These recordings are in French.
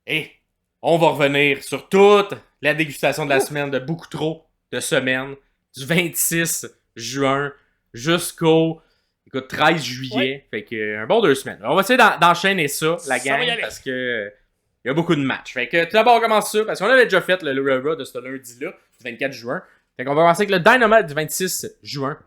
Et on va revenir sur toute la dégustation de la semaine de beaucoup trop de semaines, du 26 juin jusqu'au écoute, 13 Ouais, juillet. Fait que un bon 2 semaines. On va essayer d'enchaîner ça, la ça va y gang, aller. parce que il y a beaucoup de matchs. Fait que tout d'abord, on commence ça, parce qu'on avait déjà fait le Raw de ce lundi-là, du 24 juin. Fait qu'on va commencer avec le Dynamite du 26 juin.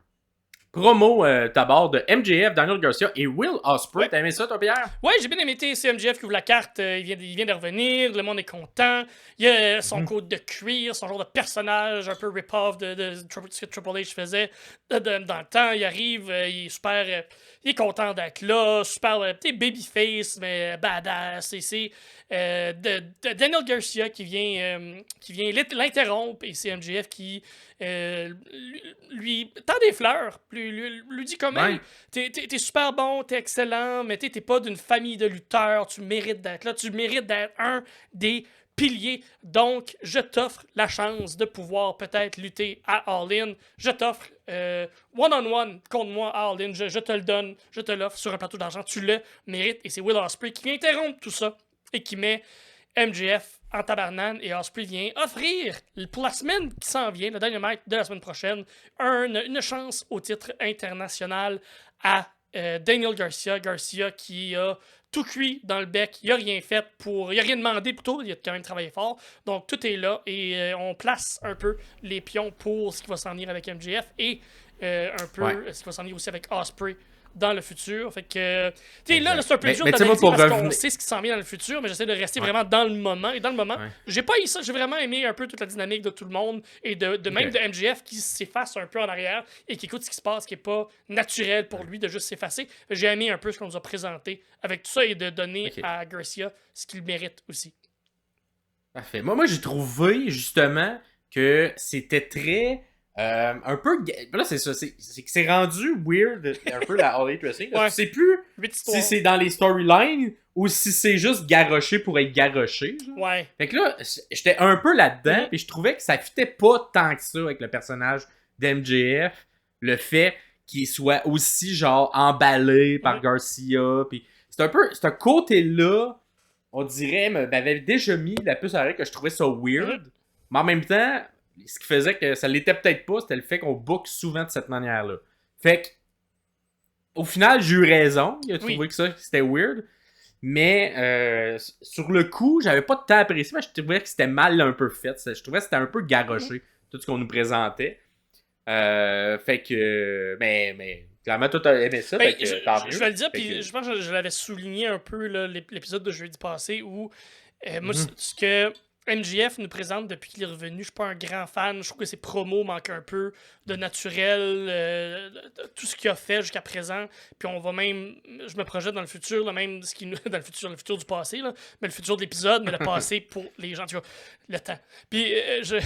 Promo d'abord de MJF, Daniel Garcia et Will Ospreay. Ouais. T'as aimé ça, toi, Pierre? Ouais, j'ai bien aimé CMGF qui ouvre la carte. Il vient de revenir. Le monde est content. Il y a son Mhm. code de cuir, son genre de personnage un peu rip-off de ce que Triple H faisait dans le temps. Il arrive, il est super. Il est content d'être là. Super. Petit babyface, mais badass. Et c'est de Daniel Garcia qui vient l'interrompre et CMGF qui lui tend des fleurs. Lui dit comme Ouais. hey, t'es super bon, t'es excellent, mais t'es pas d'une famille de lutteurs, tu mérites d'être là, tu mérites d'être un des piliers. Donc, je t'offre la chance de pouvoir peut-être lutter à All In. Je t'offre one-on-one contre moi à All In. Je te le donne, je te l'offre sur un plateau d'argent. Tu le mérites. Et c'est Will Ospreay qui vient interrompre tout ça et qui met MJF en tabarnane et Ospreay vient offrir pour la semaine qui s'en vient, le Dynamite de la semaine prochaine, une chance au titre international à Daniel Garcia. Garcia qui a tout cuit dans le bec, il a rien fait il a rien demandé plutôt, il a quand même travaillé fort. Donc tout est là et on place un peu les pions pour ce qui va s'en venir avec MJF et un Ouais. peu ce qui va s'en venir aussi avec Ospreay dans le futur. Fait que, tu sais, là, Exact. c'est un peu dur Mais tu sais, moi, d'analyser pour parce qu'on revenir. sait ce qui s'en vient dans le futur, mais j'essaie de rester Ouais. vraiment dans le moment. Et dans le moment, Ouais. j'ai pas eu ça. J'ai vraiment aimé un peu toute la dynamique de tout le monde et de même de Ok. MJF qui s'efface un peu en arrière et qui écoute ce qui se passe, qui est pas naturel pour lui de juste s'effacer. J'ai aimé un peu ce qu'on nous a présenté avec tout ça et de donner Ok. à Garcia ce qu'il mérite aussi. Parfait. Moi, j'ai trouvé justement que c'était très. Un peu. Là, c'est ça. C'est que c'est rendu weird, un peu la All Elite Wrestling. Parce que Ouais, tu sais plus 8 si histoires. c'est dans les storylines ou si c'est juste garoché pour être garoché. Genre. Ouais. Fait que là, j'étais un peu là-dedans, Mhm. puis je trouvais que ça fitait pas tant que ça avec le personnage d'MJF. Le fait qu'il soit aussi, genre, emballé par Mhm. Garcia. Puis c'est un peu. Ce côté-là on dirait, m'avait déjà mis la puce à l'oreille que je trouvais ça Mhm. weird. Mais en même temps, ce qui faisait que ça l'était peut-être pas, c'était le fait qu'on book souvent de cette manière-là. Fait que, au final, j'ai eu raison. Il a Oui. trouvé que ça, c'était weird. Mais sur le coup, j'avais pas de temps apprécié, mais je trouvais que c'était mal un peu fait. Je trouvais que c'était un peu Mhm. garoché, tout ce qu'on nous présentait. Fait que. Mais clairement, toi, t'as aimé ça, Ben, fait que tant je mieux. vais le dire, Fait que. puis je pense que je l'avais souligné un peu là, l'épisode de jeudi passé où moi, Mhm. ce que MJF nous présente depuis qu'il est revenu, je suis pas un grand fan. Je trouve que ses promos manquent un peu de naturel, de tout ce qu'il a fait jusqu'à présent. Puis on va même, je me projette dans le futur, là, même ce qui nous, dans le futur du passé, là, mais le futur de l'épisode, mais le passé pour les gens, tu vois, le temps. Puis Le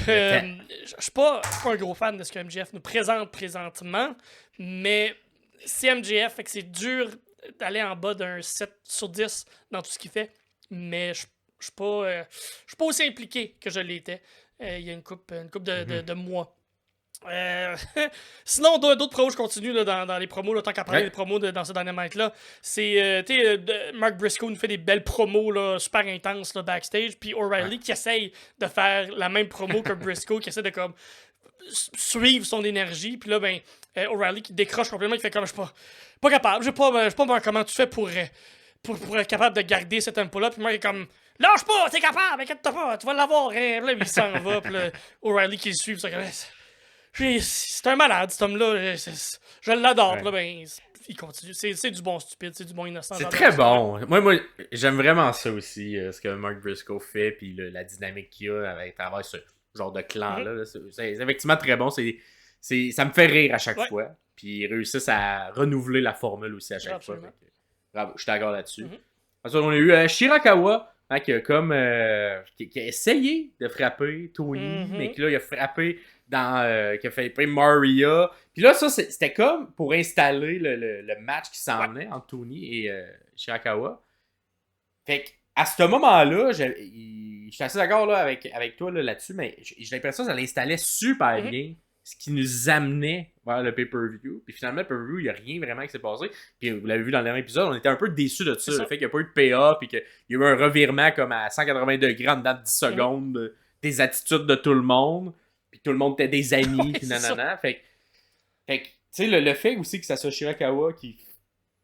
temps. je suis pas un gros fan de ce que MJF nous présente présentement, mais c'est MJF, fait que c'est dur d'aller en bas d'un 7 sur 10 dans tout ce qu'il fait, mais je suis pas aussi impliqué que je l'étais il y a une coupe Mhm. de mois. Euh, Sinon, d'autres promos, je continue là, dans les promos, là, tant qu'à parler Ouais. des promos dans ce Dynamite-là. C'est, Mark Briscoe nous fait des belles promos là, super intenses là, backstage, puis Ouais. O'Reilly qui essaye de faire la même promo que Briscoe, qui essaie de comme suivre son énergie, puis là, ben, O'Reilly qui décroche complètement, qui fait comme je suis pas capable, je sais pas comment tu fais pour être capable de garder cet tempo-là. Puis moi, il est comme, lâche pas, t'es capable, inquiète-toi pas, tu vas l'avoir. Et là, il s'en va. Puis là, O'Reilly qui le suit. C'est un malade, cet homme-là. Je l'adore. Puis Ouais. là, ben, il continue. C'est du bon stupide, c'est du bon innocent. C'est J'adore très ça. Ouais. bon. Moi j'aime vraiment ça aussi, ce que Mark Briscoe fait, puis la dynamique qu'il a avec travers ce genre de Mhm. clan-là. Là. C'est effectivement très bon. Ça me fait rire à chaque Ouais, fois. Puis ils réussissent à renouveler la formule aussi à chaque fois. Fait absolument. que, bravo, je suis d'accord là-dessus. Mhm. Ensuite, on a eu Shirakawa, hein, qui a essayé de frapper Tony, mais Mhm. que là, il a frappé qui a fait frapper Maria. Puis là, ça, c'était comme pour installer le match qui Ouais. s'en venait entre Tony et Shirakawa. Fait que, à ce moment-là, je suis assez d'accord là, avec toi là, là-dessus, mais j'ai l'impression que ça l'installait super Mhm. bien ce qui nous amenait vers le pay-per-view. Puis finalement, le pay-per-view, il n'y a rien vraiment qui s'est passé. Puis vous l'avez vu dans le dernier épisode, on était un peu déçus de ça. Le fait qu'il n'y a pas eu de payoff, puis qu'il y a eu un revirement comme à 180 degrés en dedans de 10 secondes, des attitudes de tout le monde. Puis tout le monde était des amis, puis nanana. Fait que tu sais, le fait aussi que ça soit Shirakawa qui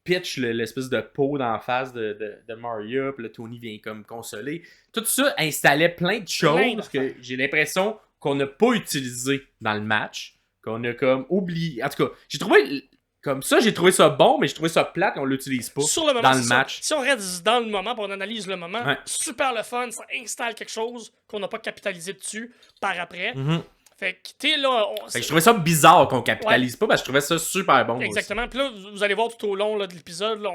pitch l'espèce de pot d'en face de Mario, puis le Tony vient comme consoler. Tout ça installait plein de choses que j'ai l'impression qu'on n'a pas utilisées dans le match, qu'on a comme oublié. En tout cas, j'ai trouvé comme ça, j'ai trouvé ça bon, mais j'ai trouvé ça plate qu'on l'utilise pas sur le moment, dans le match. Si on reste dans le moment, puis on analyse le moment, super le fun, ça installe quelque chose qu'on n'a pas capitalisé dessus par après. Fait que, tu là. Fait que je trouvais ça bizarre qu'on capitalise pas parce que je trouvais ça super bon. Exactement. Puis là, vous allez voir tout au long là, de l'épisode, là,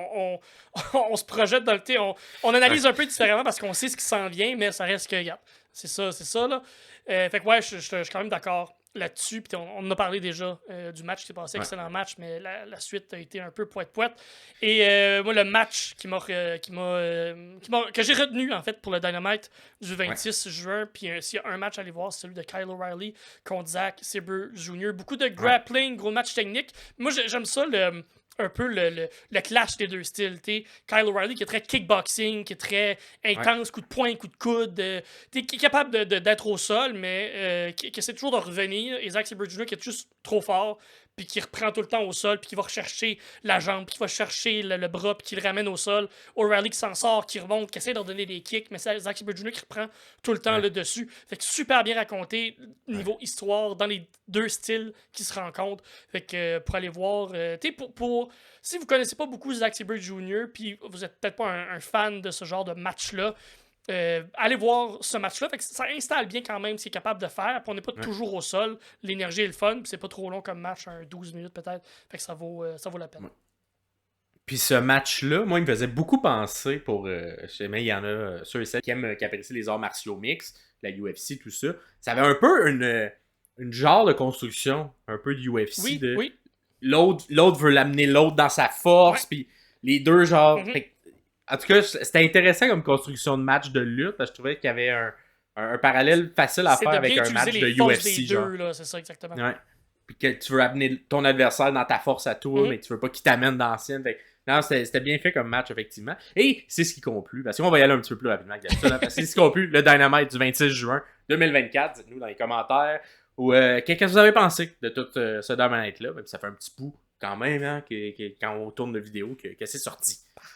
on se projette dans le thé. On analyse un peu différemment parce qu'on sait ce qui s'en vient, mais ça reste que, regarde, c'est ça, là. Fait que, ouais, je suis quand même d'accord là-dessus. Puis on en a parlé déjà du match qui s'est passé, excellent match, mais la suite a été un peu poète-poète. Et moi, le match que j'ai retenu, en fait, pour le Dynamite du 26 juin, puis s'il y a un match à aller voir, c'est celui de Kyle O'Reilly contre Zack Sabre Jr. Beaucoup de grappling, gros match technique. Moi, j'aime ça, un peu le clash des deux styles. Kyle O'Reilly qui est très kickboxing, qui est très intense, coup de poing, coup de coude, qui est capable d'être au sol, mais qui essaie toujours de revenir. Et Zack Sabre Jr. qui est juste trop fort, puis qui reprend tout le temps au sol, puis qui va rechercher la jambe, puis qui va chercher le bras, puis qui le ramène au sol. O'Reilly qui s'en sort, qui remonte, qui essaie de donner des kicks, mais c'est Zack Sabre Jr. qui reprend tout le temps le dessus. Fait que super bien raconté, niveau histoire, dans les deux styles qui se rencontrent. Fait que pour aller voir, si vous connaissez pas beaucoup Zack Sabre Jr., puis vous êtes peut-être pas un fan de ce genre de match-là, allez voir ce match-là. Fait que ça installe bien quand même ce qu'il est capable de faire. Puis on n'est pas toujours au sol. L'énergie est le fun. Puis c'est pas trop long comme match, 12 minutes peut-être. Fait que ça vaut la peine. Puis ce match-là, moi, il me faisait beaucoup penser pour. Je sais, mais il y en a ceux et celles qui apprécient les arts martiaux mix, la UFC, tout ça. Ça avait un peu une genre de construction, un peu de UFC. Oui. L'autre veut l'amener l'autre dans sa force. Puis les deux, genre. En tout cas, c'était intéressant comme construction de match de lutte, parce que je trouvais qu'il y avait un parallèle facile à faire avec un match de UFC. Genre. Là, c'est ça, exactement. Ouais. Puis que tu veux amener ton adversaire dans ta force à toi, mais tu veux pas qu'il t'amène dans la sienne. Non, c'était bien fait comme match, effectivement. Et c'est ce qui conclut, parce qu'on va y aller un petit peu plus rapidement que ça. C'est ce qui conclut le Dynamite du 26 juin 2024. Dites-nous dans les commentaires qu'est-ce que vous avez pensé de tout ce Dynamite-là. Ça fait un petit bout quand même, hein, quand on tourne la vidéo, que c'est sorti.